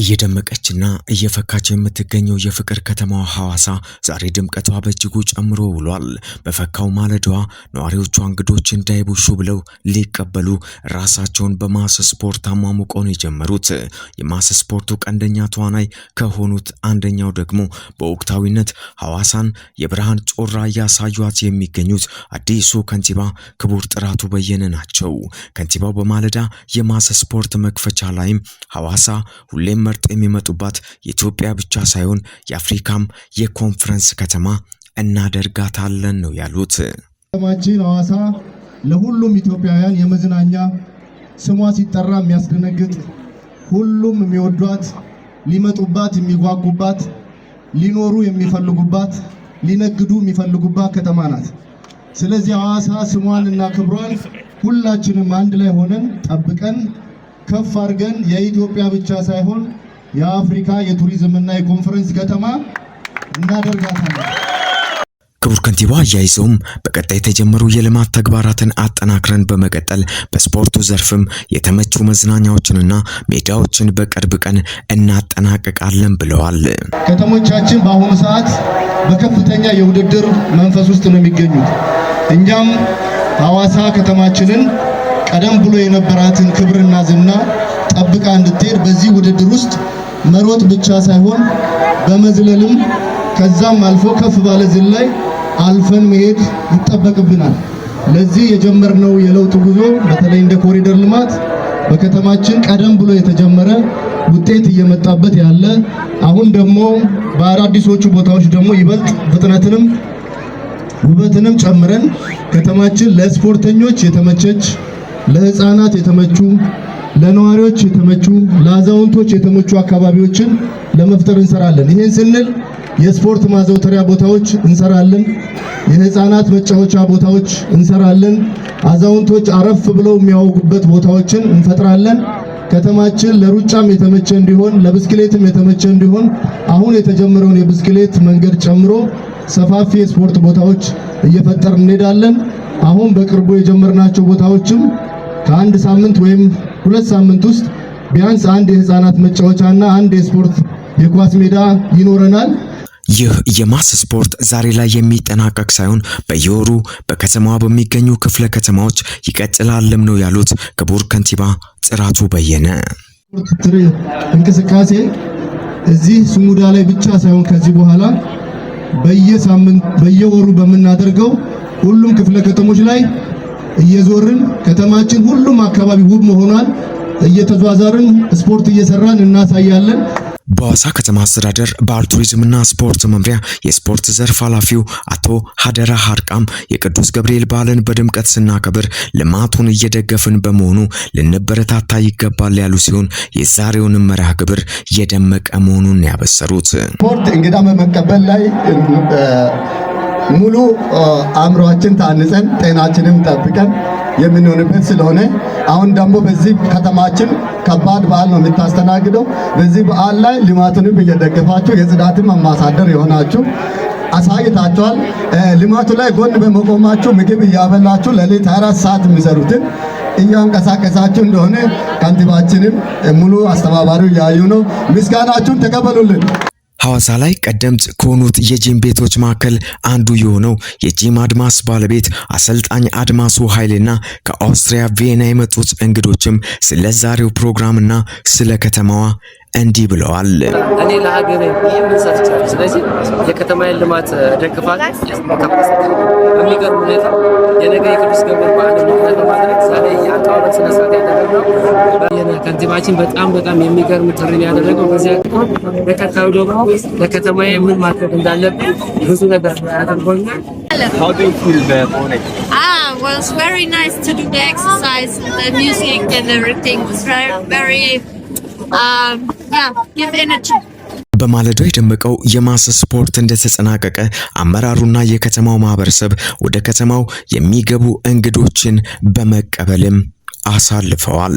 እየደመቀችና እየፈካች የምትገኘው የፍቅር ከተማዋ ሐዋሳ ዛሬ ድምቀቷ በእጅጉ ጨምሮ ውሏል። በፈካው ማለዳዋ ነዋሪዎቿ እንግዶች እንዳይቡሹ ብለው ሊቀበሉ ራሳቸውን በማስ ስፖርት አሟሙቀው የጀመሩት። የማስ ስፖርቱ ቀንደኛ ተዋናይ ከሆኑት አንደኛው ደግሞ በወቅታዊነት ሐዋሳን የብርሃን ጮራ እያሳዩት የሚገኙት አዲሱ ከንቲባ ክቡር ጥራቱ በየነ ናቸው። ከንቲባው በማለዳ የማስ ስፖርት መክፈቻ ላይም ሐዋሳ ሁሌም መርጦ የሚመጡባት የኢትዮጵያ ብቻ ሳይሆን የአፍሪካም የኮንፈረንስ ከተማ እናደርጋታለን ነው ያሉት። ከተማችን ሐዋሳ ለሁሉም ኢትዮጵያውያን የመዝናኛ ስሟ ሲጠራ የሚያስደነግጥ ሁሉም የሚወዷት ሊመጡባት የሚጓጉባት ሊኖሩ የሚፈልጉባት ሊነግዱ የሚፈልጉባት ከተማ ናት። ስለዚህ ሐዋሳ ስሟንና ክብሯን ሁላችንም አንድ ላይ ሆነን ጠብቀን ከፍ አድርገን የኢትዮጵያ ብቻ ሳይሆን የአፍሪካ የቱሪዝምና የኮንፈረንስ ከተማ እናደርጋታለን። ክቡር ከንቲባ አያይዘውም በቀጣይ የተጀመሩ የልማት ተግባራትን አጠናክረን በመቀጠል በስፖርቱ ዘርፍም የተመቹ መዝናኛዎችንና ሜዳዎችን በቅርብ ቀን እናጠናቀቃለን ብለዋል። ከተሞቻችን በአሁኑ ሰዓት በከፍተኛ የውድድር መንፈስ ውስጥ ነው የሚገኙት። እኛም ሐዋሳ ከተማችንን ቀደም ብሎ የነበራትን ክብርና ዝና ጠብቃ እንድትሄድ በዚህ ውድድር ውስጥ መሮጥ ብቻ ሳይሆን በመዝለልም ከዛም አልፎ ከፍ ባለ ዝላይ አልፈን መሄድ ይጠበቅብናል። ለዚህ የጀመርነው የለውጥ ጉዞ በተለይ እንደ ኮሪደር ልማት በከተማችን ቀደም ብሎ የተጀመረ ውጤት እየመጣበት ያለ አሁን ደግሞ በአዳዲሶቹ ቦታዎች ደግሞ ይበልጥ ፍጥነትንም ውበትንም ጨምረን ከተማችን ለስፖርተኞች የተመቸች ለህፃናት የተመቹ ለነዋሪዎች የተመቹ ለአዛውንቶች የተመቹ አካባቢዎችን ለመፍጠር እንሰራለን። ይሄን ስንል የስፖርት ማዘውተሪያ ቦታዎች እንሰራለን፣ የህፃናት መጫወቻ ቦታዎች እንሰራለን፣ አዛውንቶች አረፍ ብለው የሚያወጉበት ቦታዎችን እንፈጥራለን። ከተማችን ለሩጫም የተመቸ እንዲሆን ለብስክሌትም የተመቸ እንዲሆን አሁን የተጀመረውን የብስክሌት መንገድ ጨምሮ ሰፋፊ የስፖርት ቦታዎች እየፈጠር እንሄዳለን። አሁን በቅርቡ የጀመርናቸው ቦታዎችም ከአንድ ሳምንት ወይም 2 ሳምንት ውስጥ ቢያንስ አንድ የህፃናት መጫወቻና አንድ የስፖርት የኳስ ሜዳ ይኖረናል። ይህ የማስ ስፖርት ዛሬ ላይ የሚጠናቀቅ ሳይሆን በየወሩ በከተማዋ በሚገኙ ክፍለ ከተማዎች ይቀጥላልም ነው ያሉት ክቡር ከንቲባ ጥራቱ በየነ። እንቅስቃሴ እዚህ ስሙዳ ላይ ብቻ ሳይሆን ከዚህ በኋላ በየወሩ በምናደርገው ሁሉም ክፍለ ከተሞች ላይ እየዞርን ከተማችን ሁሉም አካባቢ ውብ መሆኗን እየተዟዟርን ስፖርት እየሰራን እናሳያለን። በሐዋሳ ከተማ አስተዳደር ባህል ቱሪዝምና ስፖርት መምሪያ የስፖርት ዘርፍ ኃላፊው አቶ ሀደራ ሀርቃም የቅዱስ ገብርኤል በዓልን በድምቀት ስናከብር ልማቱን እየደገፍን በመሆኑ ልንበረታታ ይገባል ያሉ ሲሆን የዛሬውን መርሃ ግብር የደመቀ መሆኑን ያበሰሩት ስፖርት እንግዳ በመቀበል ላይ ሙሉ አእምሮአችን ታንጸን ጤናችንም ጠብቀን የምንሆንበት ስለሆነ አሁን ደግሞ በዚህ ከተማችን ከባድ በዓል ነው የምታስተናግደው። በዚህ በዓል ላይ ልማቱንም እየደገፋችሁ የጽዳትም አምባሳደር የሆናችሁ አሳይታችኋል። ልማቱ ላይ ጎን በመቆማችሁ ምግብ እያበላችሁ ለሌት 24 ሰዓት የሚሰሩትን እያንቀሳቀሳችሁ እንደሆነ ከንቲባችንም ሙሉ አስተባባሪው ያዩ ነው። ምስጋናችሁን ተቀበሉልን። ሐዋሳ ላይ ቀደምት ከሆኑት የጂም ቤቶች መካከል አንዱ የሆነው የጂም አድማስ ባለቤት አሰልጣኝ አድማሱ ኃይሌና ከአውስትሪያ ቪየና የመጡት እንግዶችም ስለ ዛሬው ፕሮግራምና ስለ ከተማዋ እንዲህ ብለዋል። እኔ ለሀገሬ ምን ሰርቻለሁ፣ ስለዚህ የከተማዬን ልማት ደግፋለሁ። በሚገርም ሁኔታ የነገ የቅዱስ ገብርኤል በዓል ምክንያት በማድረግ ዛሬ የአቀባበል ስነ ስርዓት ያደረግነው ከንቲባችን በጣም የሚገርም ጥሪ ያደረገው በዚያ በቀጣዩ ደግሞ ለከተማዬ ምን ማድረግ እንዳለብን ብዙ ነገር ያደርጎኛል። How do you feel the morning? Well, it's very nice to do the exercise and the music and everything. It was very give energy. በማለዳው የደመቀው የማስ ስፖርት እንደተጠናቀቀ አመራሩና የከተማው ማህበረሰብ ወደ ከተማው የሚገቡ እንግዶችን በመቀበልም አሳልፈዋል።